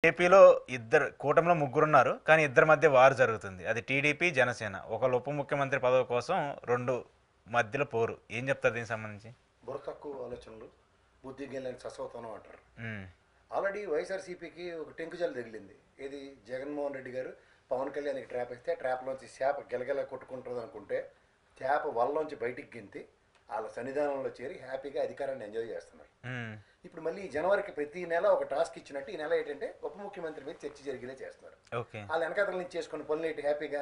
ఏపీలో ఇద్దరు కూటమిలో ముగ్గురున్నారు. కానీ ఇద్దరి మధ్య వార్ జరుగుతుంది. అది టీడీపీ, జనసేన. ఒకళ్ళు ఉప ముఖ్యమంత్రి పదవి కోసం రెండు మధ్యలో పోరు. ఏం చెప్తారు దీనికి సంబంధించి? బుర్ర తక్కువ ఆలోచనలు, బుద్ధి గెలని సస్వతనం అంటారు. ఉమ్, ఆల్రెడీ వైఎస్ఆర్సీపీకి ఒక టెంకుజల్ తగిలింది. ఏది జగన్మోహన్ రెడ్డి గారు పవన్ కళ్యాణ్కి ట్రాప్ ఇస్తే ట్రాప్లోంచి చేప గెలగెల కొట్టుకుంటుంది అనుకుంటే చేప వల్లోంచి బయటికి గింతి వాళ్ళ సన్నిధానంలో చేరి హ్యాపీగా అధికారాన్ని ఎంజాయ్ చేస్తున్నారు. ఉమ్, ఇప్పుడు మళ్ళీ ఈ జనవరికి ప్రతి నెల ఒక టాస్క్ ఇచ్చినట్టు ఈ నెల ఏంటంటే ఉప ముఖ్యమంత్రి మీద చర్చ జరిగేలా చేస్తున్నారు. ఓకే. వాళ్ళ వెనకాతల నుంచి చేసుకున్న పనులు ఏంటి హ్యాపీగా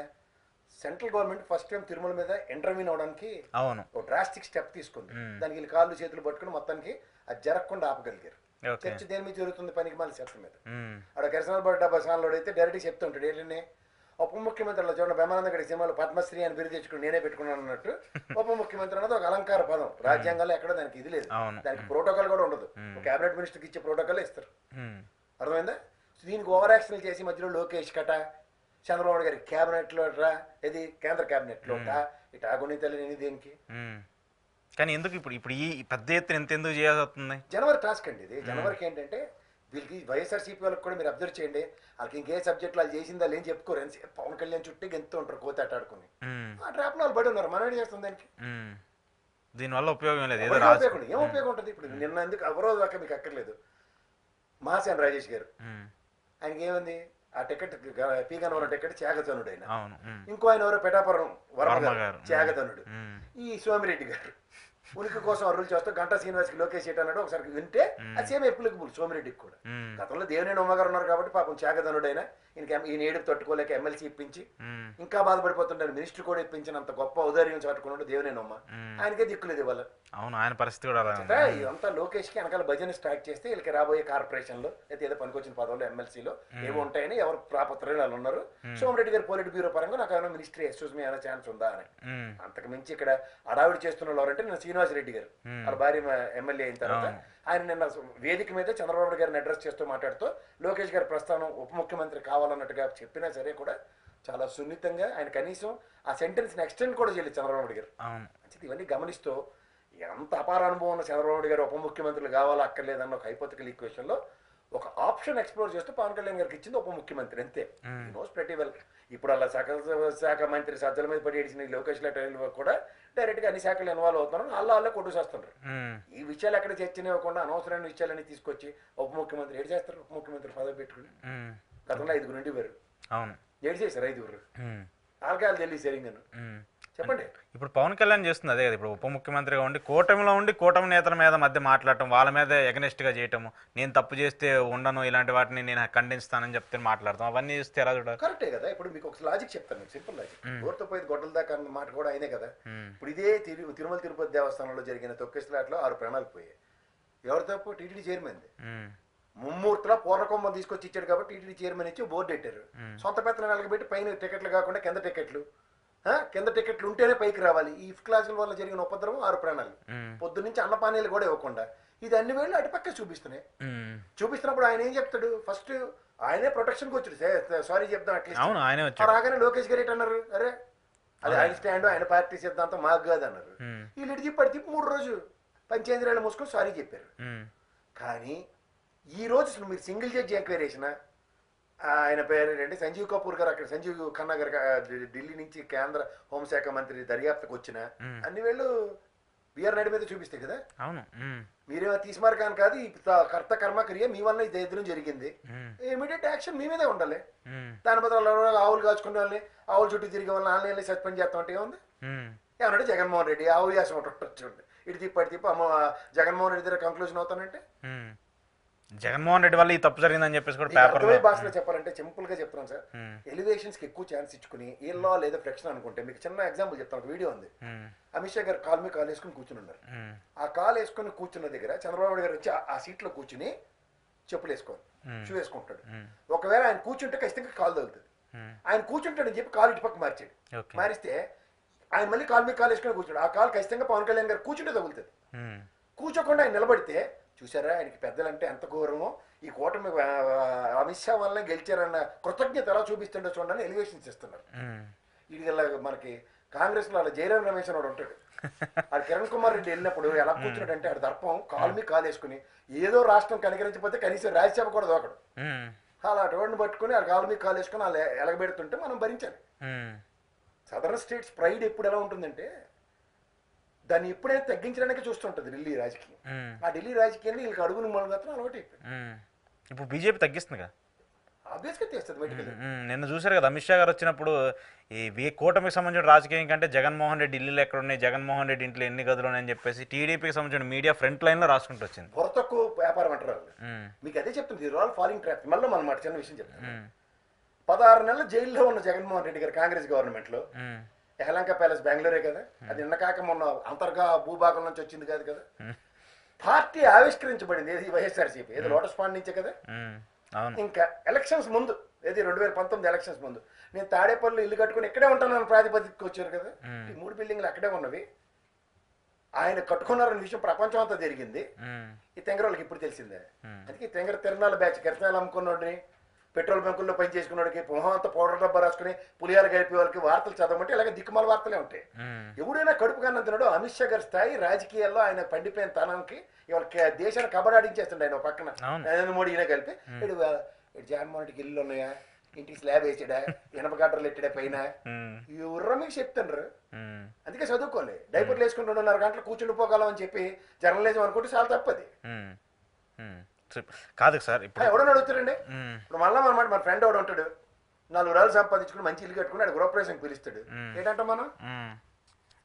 central government first time Tirumala మీద ఇంటర్వ్యూన్ అవడానికి అవును. ఒక డ్రాస్టిక్ స్టెప్ తీసుకుంది. దానికి వీళ్ళు కాళ్ళు చేతులు పట్టుకుని మొత్తానికి అది జరగకుండా ఆపగలిగారు. ఓకే. చర్చ దేని మీద జరుగుతుంది? పనికి మళ్ళీ చట్టం మీద. ఉమ్, ఆడ కిరసనాల బడ్డ డబ్బా సాన్లో అయితే డైరెక్ట్గా చెప్తుంటాడు ఏంటంటే ఉప ముఖ్యమంత్రి అలా చూడండి బ్రహ్మానంద గడి సినిమాలో పద్మశ్రీ అని బిరుదు తెచ్చుకుని నేనే పెట్టుకున్నాను అన్నట్టు ఉప ముఖ్యమంత్రి అన్నది ఒక అలంకార పదం. రాజ్యాంగంలో ఎక్కడ దానికి ఇది లేదు, అవును. దానికి ప్రోటోకాల్ కూడా ఉండదు. క్యాబినెట్ మినిస్టర్కి ఇచ్చే ప్రోటోకాల్ ఇస్తారు. ఉమ్, అర్థమైందా? దీనికి ఓవర్ యాక్షన్ చేసి మధ్యలో లోకేష్ కట చంద్రబాబు గారి క్యాబినెట్లో రా, ఇది కేంద్ర క్యాబినెట్లో ఇటు ఆగుని తెలియని దేనికి. ఉమ్. కానీ ఎందుకు ఇప్పుడు ఇప్పుడు ఈ పెద్ద ఎత్తున ఎందుకు చేయాల్సి వస్తుంది? జనవరి టాస్క్ అండి ఇది. జనవరికి ఏంటంటే వీళ్ళకి వైఎస్ఆర్సీపీ వాళ్ళకి కూడా మీరు అబ్జర్వ్ చేయండి, వాళ్ళకి ఇంకే సబ్జెక్టులు వాళ్ళు చేసిందా లేని చెప్పుకోరు. పవన్ కళ్యాణ్ చుట్టూ గెంతూ ఉంటారు కోత ఆటాడుకుని. ఆ ట్రాప్లో వాళ్ళు పడి ఉన్నారు. మనం ఏం చేస్తుంది దానికి? దీనివల్ల ఉపయోగం లేదు. ఏం ఉపయోగం ఉంటుంది? ఇప్పుడు నిన్న ఎందుకు ఎవరో దాకా మీకు అక్కర్లేదు. మాసేన్ రాజేష్ గారు ఆయనకి ఏముంది? ఆ టికెట్ పీ గన్నవరం టికెట్ త్యాగధనుడు ఆయన. ఇంకో ఆయన ఎవరో పెటాపురం వర్మ గారు త్యాగధనుడు. ఈ సోమిరెడ్డి గారు ఉనికి కోసం అరువులు చేస్తూ గంటా శ్రీనివాస్కి లోకేష్ అన్నాడు ఒకసారి వింటే అది సేమ్ ఎప్లికబుల్ సోమిరెడ్డికి కూడా. గతంలో దేవినేని ఉమ్మగారు ఉన్నారు కాబట్టి పాపం త్యాగధనుడైనా ఈయన ఏడుపు తట్టుకోలేక ఎమ్మెల్సీ ఇప్పించి ఇంకా బాధపడిపోతుంటారు. మినిస్టర్ కూడా ఇప్పించినంత గొప్ప ఔదార్యం చాటుకున్నాడు దేవినేని ఉమ్మ. ఆయనకే దిక్కులేదు ఇవాళ. అవును, ఆయన పరిస్థితి కూడా ఇదంతా లోకేష్కి వెనకాల భజన స్టార్ట్ చేస్తే వీళ్ళకి రాబోయే కార్పొరేషన్లో అయితే ఏదో పనికొచ్చిన పదవులు ఎమ్మెల్సీలో ఏవో ఉంటాయని ఎవరు ప్రాపత్రాలు ఉన్నారు. సోమిరెడ్డి గారు పొలిట్ బ్యూరో పరంగా నాకు ఏమైనా మినిస్ట్రీ ఎక్స్క్యూజ్ మీ ఏమైనా ఛాన్స్ ఉందా అని. అంతకు మించి ఇక్కడ అడావిడి చేస్తున్న వాళ్ళు అంటే నేను శ్రీనివాసరెడ్డి గారు వాళ్ళ భార్య ఎమ్మెల్యే అయిన తర్వాత ఆయన నిన్న వేదిక మీద చంద్రబాబు గారిని అడ్రస్ చేస్తూ మాట్లాడుతూ లోకేష్ గారి ప్రస్థానం ఉప ముఖ్యమంత్రి కావాలన్నట్టుగా చెప్పినా సరే కూడా చాలా సున్నితంగా ఆయన కనీసం ఆ సెంటెన్స్ని ఎక్స్టెండ్ కూడా చేయలేదు చంద్రబాబు గారు. ఇవన్నీ గమనిస్తూ ఎంత అపార అనుభవం ఉన్న చంద్రబాబు గారు ఉప ముఖ్యమంత్రులు కావాలా అక్కర్లేదన్న ఒక హైపోథెటికల్ ఈక్వేషన్లో ఒక ఆప్షన్ ఎక్స్ప్లోర్ చేస్తూ పవన్ కళ్యాణ్ గారికి ఇచ్చింది ఉప ముఖ్యమంత్రి అంతే. Knows pretty well. ఇప్పుడు అలా సకల శాఖ మంత్రి సజ్జల మీద పడి ఏడిచిన లోకేష్ లెటర్ కూడా డైరెక్ట్గా అన్ని శాఖలు ఇన్వాల్వ్ అవుతున్నారు. వాళ్ళే కొట్టు చేస్తున్నారు. ఈ విషయాలు ఎక్కడ చర్చనివ్వకుండా అనవసరమైన విషయాలన్నీ తీసుకొచ్చి ఉప ముఖ్యమంత్రి ఏడు చేస్తారు. ఉప ముఖ్యమంత్రి పదవి పెట్టుకుని గతంలో 5 నుండి ఏడు చేశారు. 5 ఆల్కాయలు తెలియదు సరిగ్గాను. చెప్పండి. ఇప్పుడు పవన్ కళ్యాణ్ చేస్తుంది అదే కదా. ఇప్పుడు ఉప ముఖ్యమంత్రిగా ఉండి కూటమిలో ఉండి కూటమి నేతల మీద మధ్య మాట్లాడటం, వాళ్ళ మీద ఎగనెస్ట్గా చేయటము, నేను తప్పు చేస్తే ఉండను, ఇలాంటి వాటిని నేను ఖండిస్తానని చెప్తే మాట్లాడతాం, అవన్నీ చూస్తే ఎలా చూడాలి? కరెక్టే కదా. ఇప్పుడు మీకు ఒక లాజిక్ చెప్తాను, సింపుల్ లాజిక్. గోర్తో పోయి గొడ్డల దాకా అన్న మాట కూడా అయినే కదా. ఇప్పుడు ఇదే తిరుమల తిరుపతి దేవస్థానంలో జరిగిన తొక్కిసలాట్లో 6 ప్రాణాలు పోయాయి. ఎవరి తప్పు? TTD chairman. ముమ్మూర్తిలో పూర్ణకొమ్మ తీసుకొచ్చి ఇచ్చాడు కాబట్టి టీటీడీ చైర్మన్ ఇచ్చి బోర్డు పెట్టారు. సొంత పెత్తనం వెలగబెట్టి పైన టికెట్లు కాకుండా కింద టికెట్లు ఉంటేనే పైకి రావాలి. ఈ క్లాసుల వల్ల జరిగిన ఉపద్రవం 6 ప్రాణాలు. పొద్దు నుంచి అన్నపానీలు కూడా ఇవ్వకుండా ఇది అన్ని వేళ్ళు అటుపక్క చూపిస్తున్నప్పుడు ఆయన ఏం చెప్తాడు? ఫస్ట్ ఆయనే ప్రొటెక్షన్కి వచ్చాడు. సారీ చెప్తాం అట్లీస్ట్. రాగానే లోకేష్ గారు ఏంటన్నారు? అరే అది ఆయన స్టాండ్, ఆయన పార్టీ సిద్ధాంతం మాకు కాదు అన్నారు. వీళ్ళు ఇటు తిప్పి 3 రోజులు పంచేంద్రాలు మూసుకొని సారీ చెప్పారు. కానీ ఈ రోజు అసలు మీరు సింగిల్ జడ్జి ఎంక్వైరీ చేసిన ఆయన పేరు ఏంటంటే సంజీవ్ కపూర్ గారు, అక్కడ సంజీవ్ ఖన్నా గారు ఢిల్లీ నుంచి కేంద్ర హోంశాఖ మంత్రి దర్యాప్తుకు వచ్చిన అన్ని వేళ్ళు బిఆర్ నాయుడు మీద చూపిస్తాయి కదా. అవును, మీరేమో తీసిమారు కానీ కాదు, ఈ కర్త కర్మ క్రియ మీ వల్ల ఇది ఎదురు జరిగింది, ఇమీడియట్ యాక్షన్ మీ మీదే ఉండాలి. దాని బదులు ఆవులు కాచుకునే వాళ్ళని, ఆవుల చుట్టూ తిరిగే వాళ్ళని ఆన్లైన్లో సస్పెండ్ చేస్తాం అంటే ఏముంది? ఏమన్నాడు జగన్మోహన్ రెడ్డి ఆవు వ్యాసం చూడండి, ఇటు తిప్పి అమ్మ జగన్మోహన్ రెడ్డి దగ్గర కంక్లూజన్ అవుతానంటే జగన్మోహన్ రెడ్డి వల్ల ఈ తప్పు జరిగిందని చెప్పేసి కూడా అర్థమయ్యే భాషలో చెప్పాలంటే సింపుల్ గా చెప్తున్నాను సార్. ఎలివేషన్స్ కి ఎక్కువ ఛాన్స్ ఇచ్చుకుని ఏళ్ళో లేదా ఫ్లెక్షన్ అనుకుంటే మీకు చిన్న ఎగ్జాంపుల్ చెప్తాను. ఒక వీడియో ఉంది. అమిత్ షా గారు కాల్ వేసుకుని కూర్చుని ఉన్నారు. ఆ కాల్ వేసుకుని కూర్చున్న దగ్గర చంద్రబాబు గారు వచ్చి ఆ సీట్ లో కూర్చుని చెప్పులు వేసుకోవాలి, షూ వేసుకుంటాడు. ఒకవేళ ఆయన కూర్చుంటే ఖచ్చితంగా కాలు తగులుతుంది. ఆయన కూర్చుంటాడని చెప్పి కాలు ఇటు పక్క మార్చాడు. మారిస్తే ఆయన మళ్ళీ కాల్ వేసుకుని కూర్చుంటాడు. ఆ కాల్ ఖచ్చితంగా పవన్ కళ్యాణ్ గారు కూర్చుంటే తగులుతుంది. కూర్చోకుండా ఆయన నిలబడితే చూసారా ఆయనకి పెద్దలంటే ఎంత గౌరవమో, ఈ కూటమి అమిత్ షా వల్లనే గెలిచారన్న కృతజ్ఞత ఎలా చూపిస్తుండో చూడండి ఎలివేషన్స్ ఇస్తున్నారు. ఇది మనకి కాంగ్రెస్ లో అలా జయరాం రమేష్ అని ఉంటాడు. ఆడు కిరణ్ కుమార్ రెడ్డి వెళ్ళినప్పుడు ఎలా కూర్చున్నాడంటే ఆడు దర్పం కాలు వేసుకుని ఏదో రాష్ట్రం కనికరించకపోతే కనీసం రాజ్యసభ కూడా దోకడు. అలాంటి వాడిని పట్టుకొని ఆ కాలు మీద కాలు వేసుకొని వాళ్ళు ఎలగబెడుతుంటే మనం భరించాలి. ఉమ్, సదరన్ స్టేట్స్ ప్రైడ్ ఎప్పుడు ఎలా ఉంటుందంటే దాన్ని ఎప్పుడైనా తగ్గించడానికి చూస్తుంటుంది ఢిల్లీ రాజకీయం. ఉమ్, ఆ ఢిల్లీ రాజకీయాన్ని వీళ్ళకి అడుగును మనం మాత్రం అలవాటు అయిపోయింది. ఉమ్. ఇప్పుడు బీజేపీ తగ్గిస్తుంది కదా. ఆబ్వియస్గా తెస్తుంది మెడికల్. నిన్న చూశారు కదా అమిత్ షా గారు వచ్చినప్పుడు ఈ కూటమికి సంబంధించిన రాజకీయం కంటే జగన్మోహన్ రెడ్డి ఢిల్లీలో ఎక్కడ ఉన్నాయి, జగన్మోహన్ రెడ్డి ఇంట్లో ఎన్ని గదులు ఉన్నాయని చెప్పేసి టీడీపీకి సంబంధించిన మీడియా ఫ్రంట్ లైన్లో రాసుకుంటూ వచ్చింది. బుర్ర తక్కువ వ్యాపారం అంటారు వాళ్ళు. ఉమ్, మీకు అదే చెప్తుంది, ఇది ఆల్ ఫాలింగ్ ట్రాప్. మళ్ళీ మనం మాట చిన్న విషయం చెప్తాను. ఉమ్, 16 నెలలు జైల్లో ఉన్న జగన్మోహన్ రెడ్డి గారు కాంగ్రెస్ గవర్నమెంట్లో, ఉమ్, యలహంక ప్యాలెస్ బెంగళూరే కదా, అది నిన్న కాక మొన్న అంతర్గా భూభాగం నుంచి వచ్చింది కాదు కదా. పార్టీ ఆవిష్కరించబడింది ఏది వైఎస్ఆర్సీపీ, ఏదో లోటస్ పాండ్ నుంచే కదా. ఉమ్, అవును. ఇంకా ఎలక్షన్స్ ముందు, ఏది 2019 ఎలక్షన్స్ ముందు నేను తాడేపల్లి ఇల్లు కట్టుకుని ఇక్కడే ఉంటానని ప్రాతిపదికకు వచ్చారు కదా. ఈ 3 బిల్డింగ్లు అక్కడే ఉన్నవి, ఆయన కట్టుకున్నారన్న విషయం ప్రపంచం అంతా జరిగింది. ఉమ్, ఈ తెంగరోళ్ళకి ఇప్పుడు తెలిసిందే. అందుకే ఈ తెంగర తిరణాల బ్యాచ్ కిరసనాలు అమ్ముకున్నోడిని, పెట్రోల్ బంకుల్లో పని చేసుకున్నోడికి, మొహం అంతా పౌడర్ డబ్బా రాసుకుని పులిహార గడిపే వాళ్ళకి వార్తలు చదవమంటే ఇలాగే దిక్కుమాల వార్తలే ఉంటాయి. ఉమ్, ఎవడైనా కడుపు కన్నా తిన్నాడు. అమిత్ షా గారి స్థాయి రాజకీయాల్లో ఆయన పండిపోయిన తనానికి ఇవాళ దేశాన్ని కబడాడించేస్తుండే ఆయన. పక్కన నరేంద్ర మోడీ ఈయన కలిపి ఇటు జగన్మోహన్ రెడ్డికి ఇల్లు ఉన్నాయా, ఇంటికి స్లాబ్ వేసాడా, ఇనప గడ్డలు ఎట్టాడా పైన, ఎవరు మీకు చెప్తుండ్రు. అందుకే చదువుకోలే. డైపర్లు వేసుకుని 2.5 గంటలు కూర్చుండిపోగలం అని చెప్పి జర్నలిజం అనుకుంటే చాలా తప్పది. కాదు సార్, ఇప్పుడు ఎవడన్నా అడుగుతారండి. ఇప్పుడు మళ్ళీ అనమాట మన ఫ్రెండ్ ఎవడు ఉంటాడు, 4 రాళ్ళు సంపాదించుకుని మంచి ఇల్లు కట్టుకుని అక్కడ గృహప్రవేశం పిలుస్తాడు. ఏంటంటాం మనం?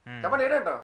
చెప్పండి ఏంటంటాం?